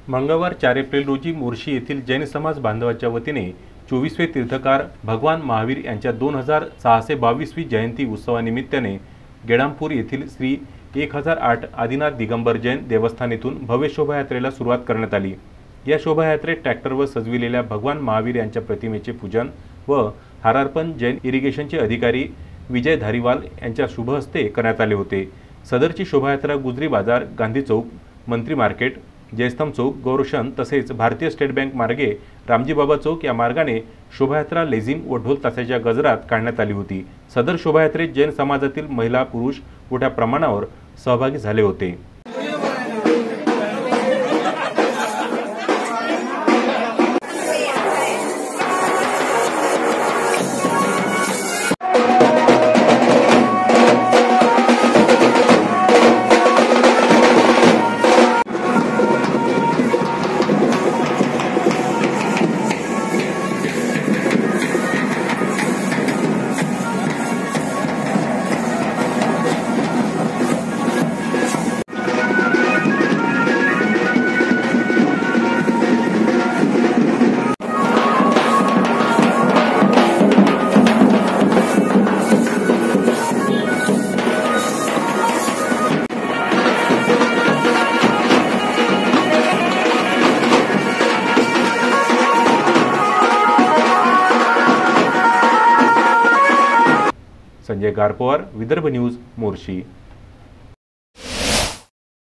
मंगळवार 4 एप्रिल रोजी मोर्शी येथील जैन समाज बांधवांच्या वतीने 24वे तीर्थकार भगवान महावीर यांच्या 2622वी जयंती उत्सवानिमित्ताने गेडामपूर येथील श्री 1008 आदिनाथ दिगंबर जैन देवस्थान येथून भव्य शोभायात्रेला सुरुवात करण्यात आली। या शोभायात्रेत ट्रॅक्टरवर सजविलेल्या भगवान महावीर यांच्या प्रतिमेचे पूजन व हारार्पण जैन इरिगेशनचे अधिकारी विजय धारीवाल यांच्या शुभ हस्ते करण्यात आले होते। सदरची शोभायात्रा गुजरी बाजार, गांधी चौक, मंत्री मार्केट, जयस्तंभ चौक, गौरशन तसेच भारतीय स्टेट बँक मार्गे रामजी बाबा चौक या मार्गाने शोभायात्रा लेझिम व ढोल ताशाच्या गजरात काढण्यात आली होती। सदर शोभायात्रेत जैन समाजातील महिला पुरुष मोठ्या प्रमाणावर सहभागी झाले होते। संजय गारपवार, विदर्भ न्यूज, मोर्शी।